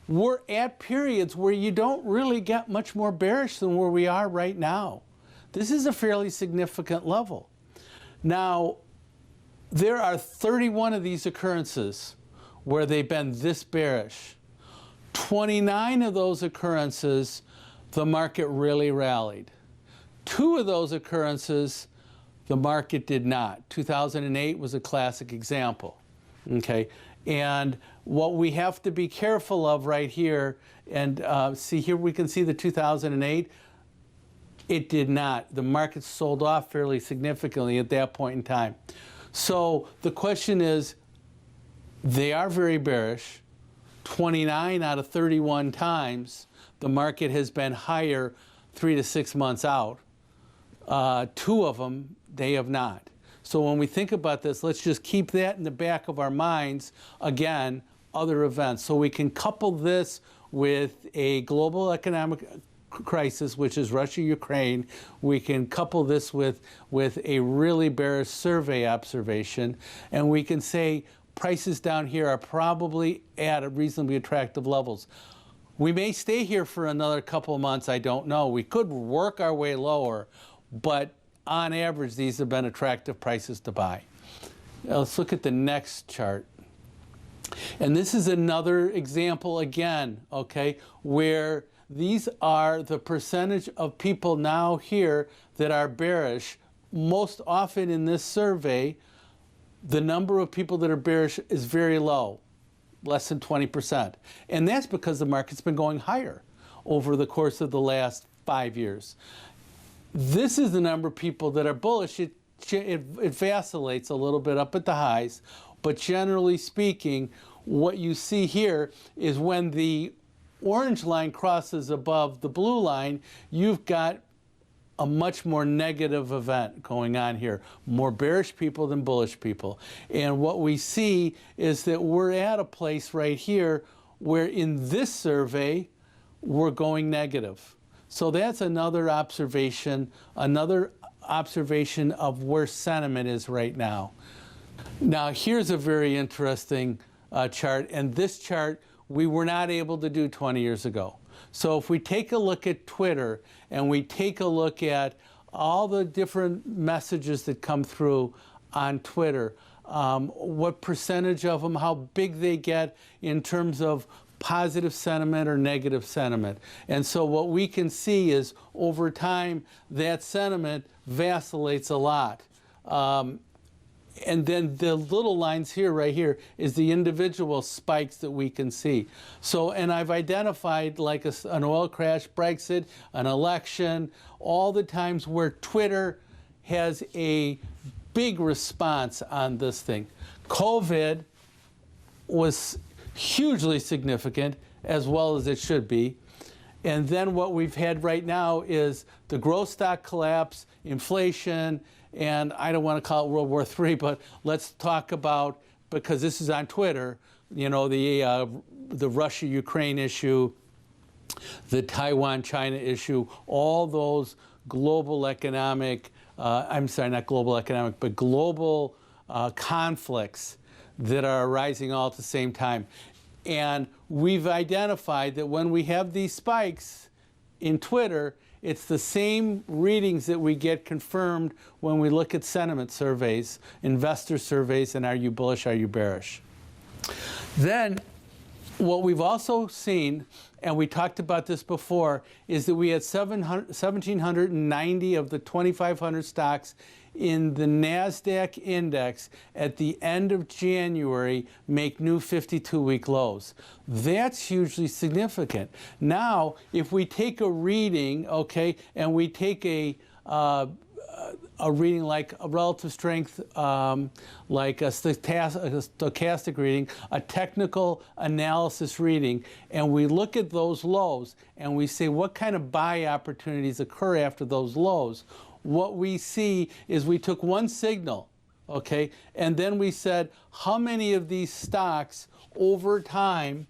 we're at periods where you don't really get much more bearish than where we are right now. This is a fairly significant level. Now, there are 31 of these occurrences where they've been this bearish. 29 of those occurrences, the market really rallied. 2 of those occurrences, the market did not. 2008 was a classic example, okay? And what we have to be careful of right here, and see here we can see the 2008, it did not. The market sold off fairly significantly at that point in time. So the question is, they are very bearish. 29 out of 31 times, the market has been higher 3 to 6 months out. 2 of them, they have not. So when we think about this, let's just keep that in the back of our minds. Again, other events. So we can couple this with a global economic crisis, which is Russia-Ukraine. We can couple this with a really bearish survey observation, and we can say prices down here are probably at reasonably attractive levels. We may stay here for another couple of months, I don't know. We could work our way lower, but on average, these have been attractive prices to buy. Now, let's look at the next chart. And this is another example again, okay, where these are the percentage of people now here that are bearish. Most often in this survey, the number of people that are bearish is very low, less than 20%. And that's because the market's been going higher over the course of the last 5 years. This is the number of people that are bullish. It vacillates a little bit up at the highs, but generally speaking, what you see here is when the orange line crosses above the blue line, you've got a much more negative event going on here. More bearish people than bullish people. And what we see is that we're at a place right here where in this survey, we're going negative. So that's another observation of where sentiment is right now. Now, here's a very interesting chart, and this chart we were not able to do 20 years ago. So if we take a look at Twitter and we take a look at all the different messages that come through on Twitter, what percentage of them, how big they get in terms of positive sentiment or negative sentiment. And so what we can see is over time that sentiment vacillates a lot. And then the little lines here, right here, is the individual spikes that we can see. So, and I've identified like an oil crash, Brexit, an election, all the times where Twitter has a big response on this thing. COVID was hugely significant, as well as it should be. And then what we've had right now is the growth stock collapse, inflation, and I don't want to call it World War III, but let's talk about, because this is on Twitter, you know, the Russia-Ukraine issue, the Taiwan-China issue, all those global economic, I'm sorry, not global economic, but global conflicts that are arising all at the same time. And we've identified that when we have these spikes in Twitter, it's the same readings that we get confirmed when we look at sentiment surveys, investor surveys, and are you bullish, are you bearish? Then what we've also seen, and we talked about this before, is that we had 1,790 of the 2,500 stocks in the NASDAQ index at the end of January make new 52-week lows. That's hugely significant. Now, if we take a reading, okay, and we take a reading like a relative strength, like a stochastic reading, a technical analysis reading, and we look at those lows and we say what kind of buy opportunities occur after those lows, what we see is we took one signal, okay, and then we said how many of these stocks over time,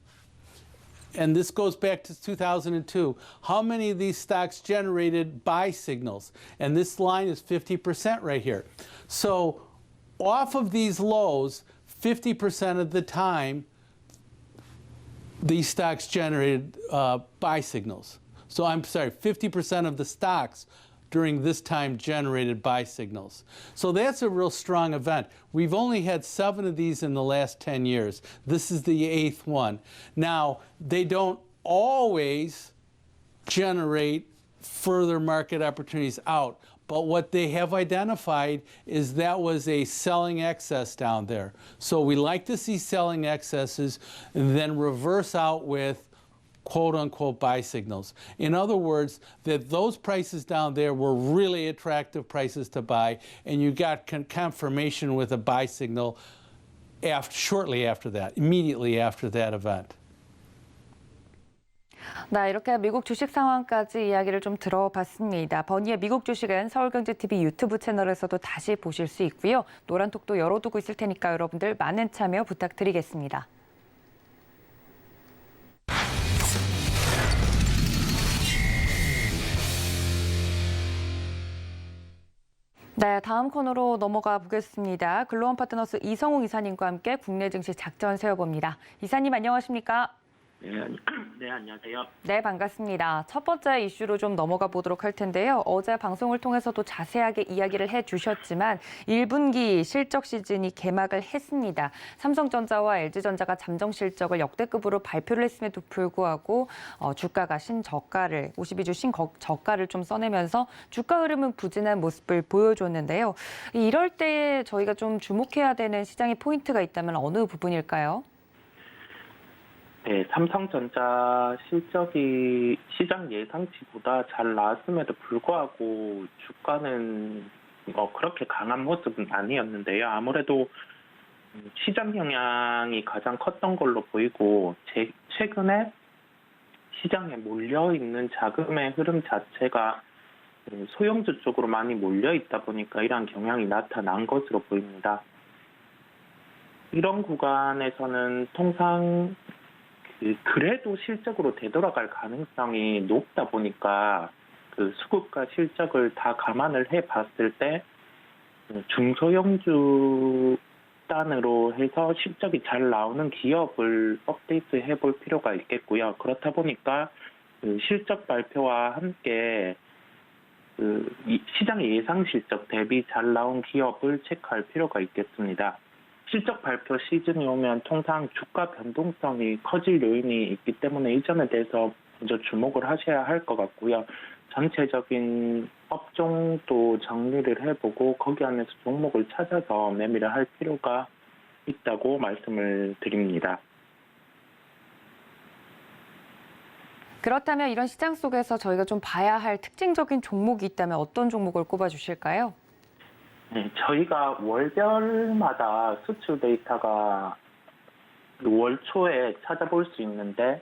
and this goes back to 2002, how many of these stocks generated buy signals? And this line is 50% right here. So off of these lows, 50% of the time, these stocks generated buy signals. So I'm sorry, 50% of the stocks during this time generated buy signals. So that's a real strong event. We've only had 7 of these in the last 10 years. This is the 8th one. Now, they don't always generate further market opportunities out, but what they have identified is that was a selling excess down there. So we like to see selling excesses and then reverse out with quote-unquote buy signals. In other words, that those prices down there were really attractive prices to buy, and you got confirmation with a buy signal shortly after that, immediately after that event.
네, 이렇게 미국 주식 상황까지 이야기를 좀 들어봤습니다. 버니의 미국 주식은 서울경제TV 유튜브 채널에서도 다시 보실 수 있고요. 노란톡도 열어두고 있을 테니까 여러분들 많은 참여 부탁드리겠습니다. 네, 다음 코너로 넘어가 보겠습니다. 글로원 파트너스 이성웅 이사님과 함께 국내 증시 작전 세워봅니다. 이사님 안녕하십니까?
네, 안녕하세요.
네, 반갑습니다. 첫 번째 이슈로 좀 넘어가 보도록 할 텐데요. 어제 방송을 통해서도 자세하게 이야기를 해주셨지만 1분기 실적 시즌이 개막을 했습니다. 삼성전자와 LG전자가 잠정 실적을 역대급으로 발표를 했음에도 불구하고 주가가 신저가를, 52주 신저가를 좀 써내면서 주가 흐름은 부진한 모습을 보여줬는데요. 이럴 때 저희가 좀 주목해야 되는 시장의 포인트가 있다면 어느 부분일까요?
네, 삼성전자 실적이 시장 예상치보다 잘 나왔음에도 불구하고 주가는 그렇게 강한 모습은 아니었는데요. 아무래도 시장 영향이 가장 컸던 걸로 보이고 최근에 시장에 몰려있는 자금의 흐름 자체가 소형주 쪽으로 많이 몰려있다 보니까 이러한 경향이 나타난 것으로 보입니다. 이런 구간에서는 통상 그래도 실적으로 되돌아갈 가능성이 높다 보니까 그 수급과 실적을 다 감안을 해봤을 때 중소형주 단으로 해서 실적이 잘 나오는 기업을 업데이트 해볼 필요가 있겠고요. 그렇다 보니까 그 실적 발표와 함께 그 시장의 예상 실적 대비 잘 나온 기업을 체크할 필요가 있겠습니다. 실적 발표 시즌이 오면 통상 주가 변동성이 커질 요인이 있기 때문에 이 점에 대해서 먼저 주목을 하셔야 할 것 같고요. 전체적인 업종도 정리를 해보고 거기 안에서 종목을 찾아서 매매를 할 필요가 있다고 말씀을 드립니다.
그렇다면 이런 시장 속에서 저희가 좀 봐야 할 특징적인 종목이 있다면 어떤 종목을 꼽아주실까요?
네, 저희가 월별마다 수출 데이터가 월 초에 찾아볼 수 있는데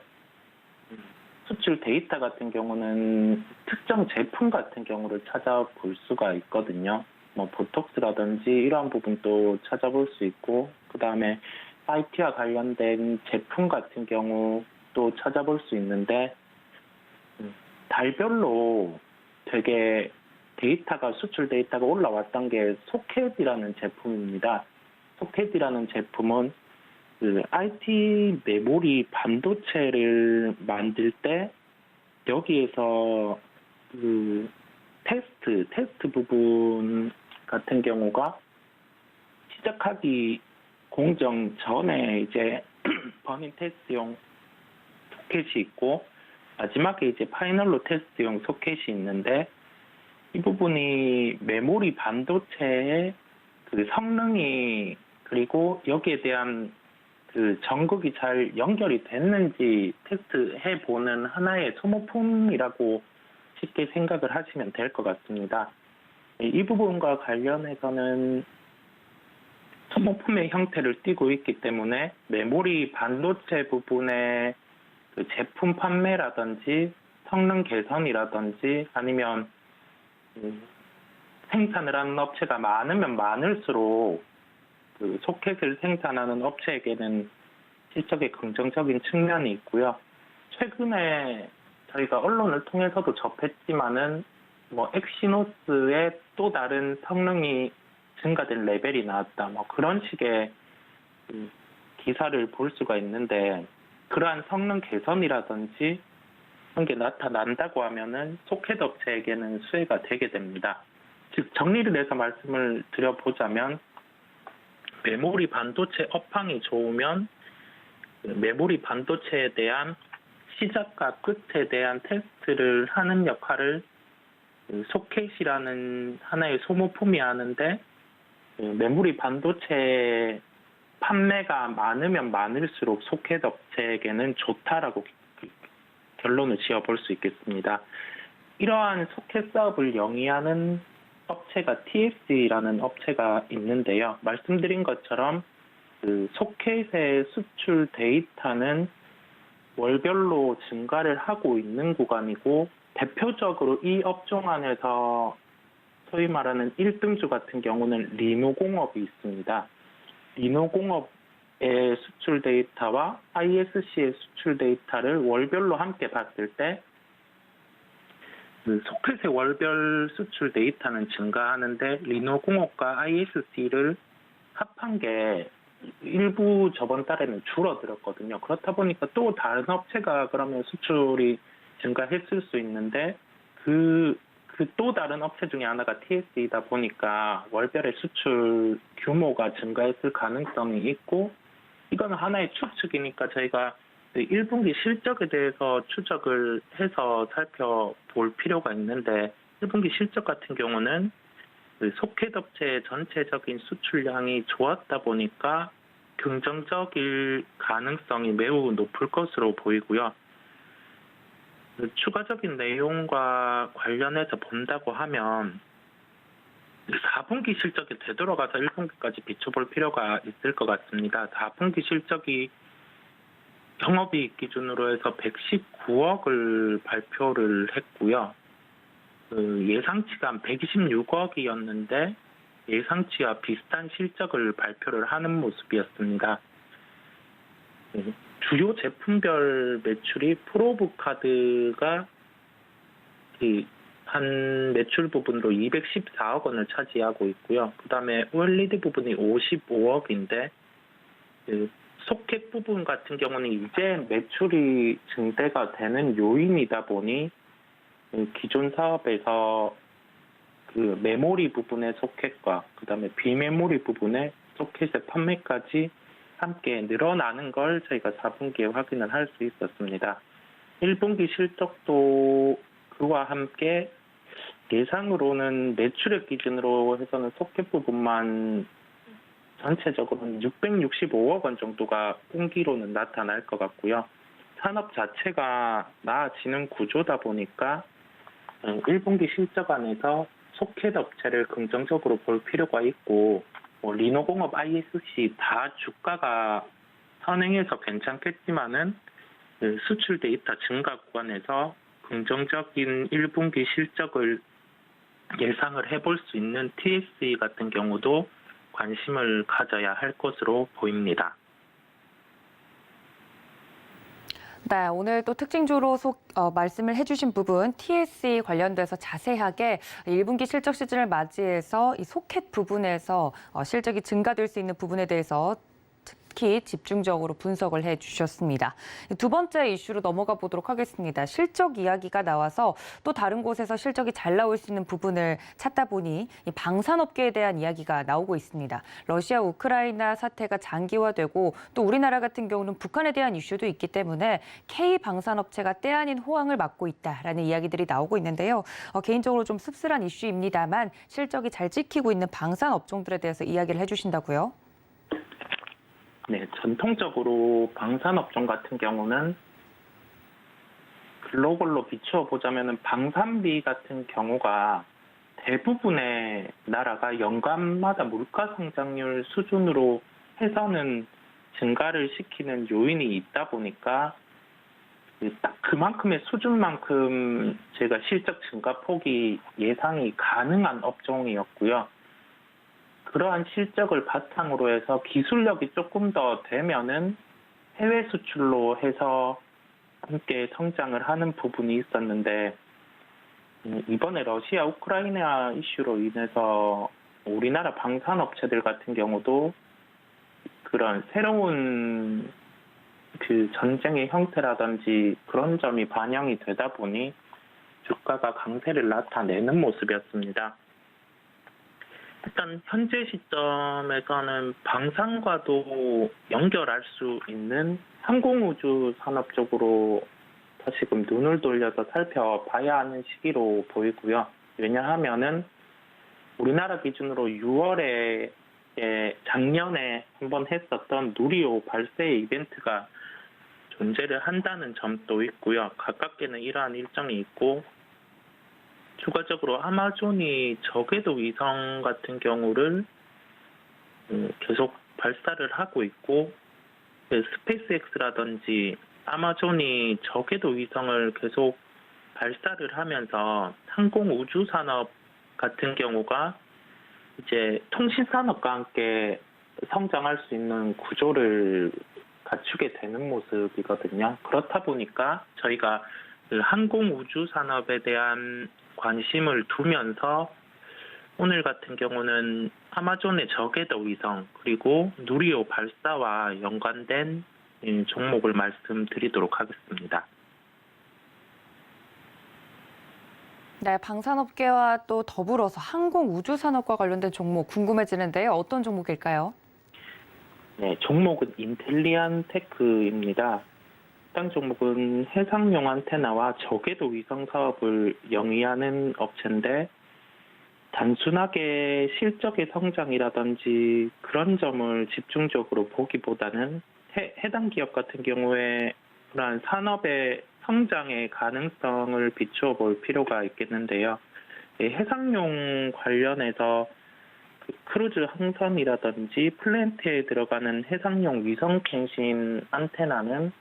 수출 데이터 같은 경우는 특정 제품 같은 경우를 찾아볼 수가 있거든요. 뭐 보톡스라든지 이러한 부분도 찾아볼 수 있고, 그 다음에 IT와 관련된 제품 같은 경우도 찾아볼 수 있는데, 달별로 되게 수출 데이터가 올라왔던 게 소켓이라는 제품입니다. 소켓이라는 제품은 그 IT 메모리 반도체를 만들 때 여기에서 그 테스트 부분 같은 경우가 시작하기 공정 전에 이제 버닝 테스트용 소켓이 있고, 마지막에 이제 파이널로 테스트용 소켓이 있는데, 이 부분이 메모리 반도체의 그 성능이, 그리고 여기에 대한 그 전극이 잘 연결이 됐는지 테스트해 보는 하나의 소모품이라고 쉽게 생각을 하시면 될 것 같습니다. 이 부분과 관련해서는 소모품의 형태를 띠고 있기 때문에 메모리 반도체 부분의 그 제품 판매라든지 성능 개선이라든지 아니면 생산을 하는 업체가 많으면 많을수록 그 소켓을 생산하는 업체에게는 실적에 긍정적인 측면이 있고요. 최근에 저희가 언론을 통해서도 접했지만은 뭐 엑시노스의 또 다른 성능이 증가된 레벨이 나왔다, 뭐 그런 식의 기사를 볼 수가 있는데, 그러한 성능 개선이라든지 그런 게 나타난다고 하면은 소켓 업체에게는 수혜가 되게 됩니다. 즉 정리를 해서 말씀을 드려보자면, 메모리 반도체 업황이 좋으면 메모리 반도체에 대한 시작과 끝에 대한 테스트를 하는 역할을 소켓이라는 하나의 소모품이 하는데, 메모리 반도체 판매가 많으면 많을수록 소켓 업체에게는 좋다라고 결론을 지어볼 수 있겠습니다. 이러한 소켓 사업을 영위하는 업체가 TS라는 업체가 있는데요. 말씀드린 것처럼 그 소켓의 수출 데이터는 월별로 증가를 하고 있는 구간이고, 대표적으로 이 업종 안에서 소위 말하는 1등주 같은 경우는 리노공업이 있습니다. 리노공업의 수출 데이터와 ISC의 수출 데이터를 월별로 함께 봤을 때 그 소켓의 월별 수출 데이터는 증가하는데, 리노공업과 ISC를 합한 게 일부 저번 달에는 줄어들었거든요. 그렇다 보니까 또 다른 업체가 그러면 수출이 증가했을 수 있는데, 그 또 다른 업체 중에 하나가 TS이다 보니까 월별의 수출 규모가 증가했을 가능성이 있고, 이건 하나의 추측이니까 저희가 1분기 실적에 대해서 추적을 해서 살펴볼 필요가 있는데, 1분기 실적 같은 경우는 소켓 업체의 전체적인 수출량이 좋았다 보니까 긍정적일 가능성이 매우 높을 것으로 보이고요. 추가적인 내용과 관련해서 본다고 하면 4분기 실적이 되돌아가서 1분기까지 비춰볼 필요가 있을 것 같습니다. 4분기 실적이 영업이익 기준으로 해서 119억을 발표를 했고요. 예상치가 한 126억이었는데 예상치와 비슷한 실적을 발표를 하는 모습이었습니다. 주요 제품별 매출이 프로브 카드가 한 매출 부분으로 214억 원을 차지하고 있고요. 그 다음에 OLED 부분이 55억인데 소켓 부분 같은 경우는 이제 매출이 증대가 되는 요인이다 보니 기존 사업에서 그 메모리 부분의 소켓과 그 다음에 비메모리 부분의 소켓의 판매까지 함께 늘어나는 걸 저희가 4분기에 확인을 할 수 있었습니다. 1분기 실적도 그와 함께 예상으로는 매출액 기준으로 해서는 소켓 부분만 전체적으로는 665억 원 정도가 분기로는 나타날 것 같고요. 산업 자체가 나아지는 구조다 보니까 1분기 실적 안에서 소켓 업체를 긍정적으로 볼 필요가 있고, 리노공업, ISC 다 주가가 선행해서 괜찮겠지만은 그 수출 데이터 증가 구간에서 긍정적인 1분기 실적을 예상을 해볼 수 있는 TSE 같은 경우도 관심을 가져야 할 것으로 보입니다.
네, 오늘 또 특징주로 말씀을 해주신 부분 TSE 관련돼서 자세하게 1분기 실적 시즌을 맞이해서 이 소켓 부분에서 실적이 증가될 수 있는 부분에 대해서 특히 집중적으로 분석을 해주셨습니다. 두 번째 이슈로 넘어가 보도록 하겠습니다. 실적 이야기가 나와서 또 다른 곳에서 실적이 잘 나올 수 있는 부분을 찾다 보니 이 방산업계에 대한 이야기가 나오고 있습니다. 러시아 우크라이나 사태가 장기화되고 또 우리나라 같은 경우는 북한에 대한 이슈도 있기 때문에 K 방산업체가 때 아닌 호황을 맞고 있다라는 이야기들이 나오고 있는데요. 개인적으로 좀 씁쓸한 이슈입니다만 실적이 잘 찍히고 있는 방산 업종들에 대해서 이야기를 해주신다고요?
네, 전통적으로 방산업종 같은 경우는 글로벌로 비추어 보자면 방산비 같은 경우가 대부분의 나라가 연간마다 물가 성장률 수준으로 해서는 증가를 시키는 요인이 있다 보니까 딱 그만큼의 수준만큼 제가 실적 증가 폭이 예상이 가능한 업종이었고요. 그러한 실적을 바탕으로 해서 기술력이 조금 더 되면은 해외 수출로 해서 함께 성장을 하는 부분이 있었는데 이번에 러시아 우크라이나 이슈로 인해서 우리나라 방산업체들 같은 경우도 그런 새로운 그 전쟁의 형태라든지 그런 점이 반영이 되다 보니 주가가 강세를 나타내는 모습이었습니다. 일단 현재 시점에서는 방산과도 연결할 수 있는 항공우주 산업 쪽으로 다시금 눈을 돌려서 살펴봐야 하는 시기로 보이고요. 왜냐하면은 우리나라 기준으로 6월에 작년에 한번 했었던 누리호 발세 이벤트가 존재를 한다는 점도 있고요. 가깝게는 이러한 일정이 있고 추가적으로 아마존이 저궤도 위성 같은 경우를 계속 발사를 하고 있고 스페이스X라든지 아마존이 저궤도 위성을 계속 발사를 하면서 항공 우주 산업 같은 경우가 이제 통신 산업과 함께 성장할 수 있는 구조를 갖추게 되는 모습이거든요. 그렇다 보니까 저희가 그 항공 우주 산업에 대한 관심을 두면서 오늘 같은 경우는 아마존의 저궤도 위성 그리고 누리호 발사와 연관된 종목을 말씀드리도록 하겠습니다.
네, 방산업계와 또 더불어서 항공 우주 산업과 관련된 종목 궁금해지는데요. 어떤 종목일까요?
네, 종목은 인텔리안 테크입니다. 해당 종목은 해상용 안테나와 저궤도 위성 사업을 영위하는 업체인데 단순하게 실적의 성장이라든지 그런 점을 집중적으로 보기보다는 해당 기업 같은 경우에 그러한 산업의 성장의 가능성을 비추어 볼 필요가 있겠는데요. 해상용 관련해서 크루즈 항선이라든지 플랜트에 들어가는 해상용 위성통신 안테나는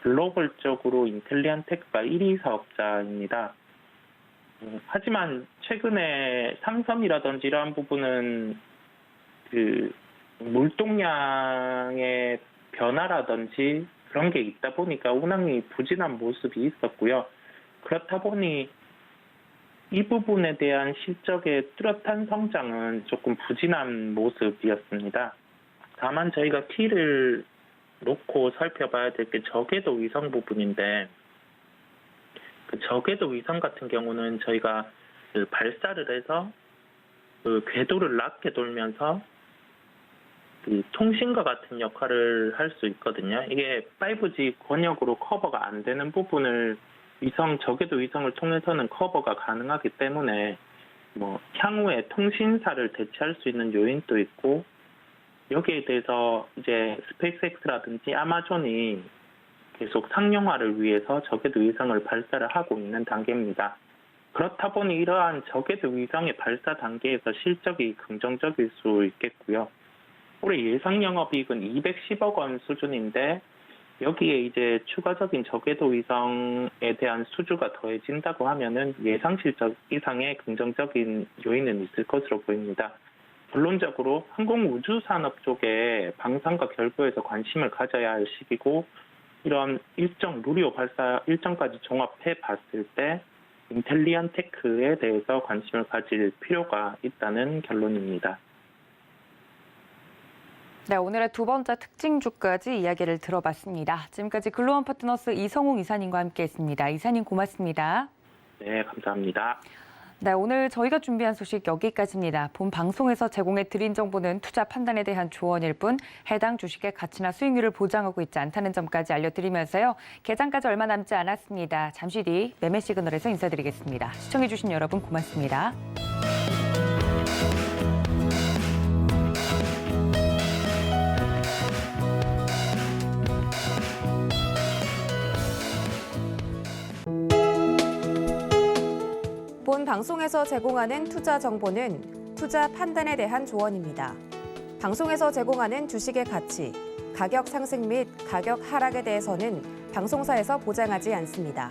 글로벌적으로 인텔리안 테크가 1위 사업자입니다. 하지만 최근에 상선이라든지 이러한 부분은 그 물동량의 변화라든지 그런 게 있다 보니까 운항이 부진한 모습이 있었고요. 그렇다 보니 이 부분에 대한 실적의 뚜렷한 성장은 조금 부진한 모습이었습니다. 다만 저희가 키를 놓고 살펴봐야 될 게 저궤도 위성 부분인데 그 저궤도 위성 같은 경우는 저희가 그 발사를 해서 그 궤도를 낮게 돌면서 그 통신과 같은 역할을 할 수 있거든요. 이게 5G 권역으로 커버가 안 되는 부분을 저궤도 위성을 통해서는 커버가 가능하기 때문에 향후에 통신사를 대체할 수 있는 요인도 있고 여기에 대해서 이제 스페이스X라든지 아마존이 계속 상용화를 위해서 저궤도 위성을 발사를 하고 있는 단계입니다. 그렇다 보니 이러한 저궤도 위성의 발사 단계에서 실적이 긍정적일 수 있겠고요. 올해 예상 영업이익은 210억 원 수준인데 여기에 이제 추가적인 저궤도 위성에 대한 수주가 더해진다고 하면은 예상 실적 이상의 긍정적인 요인은 있을 것으로 보입니다. 결론적으로 항공우주산업 쪽에 방산과 결부에서 관심을 가져야 할 시기고, 이런 일정 누리호 발사 일정까지 종합해 봤을 때 인텔리안 테크에 대해서 관심을 가질 필요가 있다는 결론입니다.
네, 오늘의 두 번째 특징주까지 이야기를 들어봤습니다. 지금까지 글로원 파트너스 이성웅 이사님과 함께했습니다. 이사님 고맙습니다.
네, 감사합니다.
네, 오늘 저희가 준비한 소식 여기까지입니다. 본 방송에서 제공해드린 정보는 투자 판단에 대한 조언일 뿐 해당 주식의 가치나 수익률을 보장하고 있지 않다는 점까지 알려드리면서요. 개장까지 얼마 남지 않았습니다. 잠시 뒤 매매 시그널에서 인사드리겠습니다. 시청해주신 여러분 고맙습니다.
본 방송에서 제공하는 투자 정보는 투자 판단에 대한 조언입니다. 방송에서 제공하는 주식의 가치, 가격 상승 및 가격 하락에 대해서는 방송사에서 보장하지 않습니다.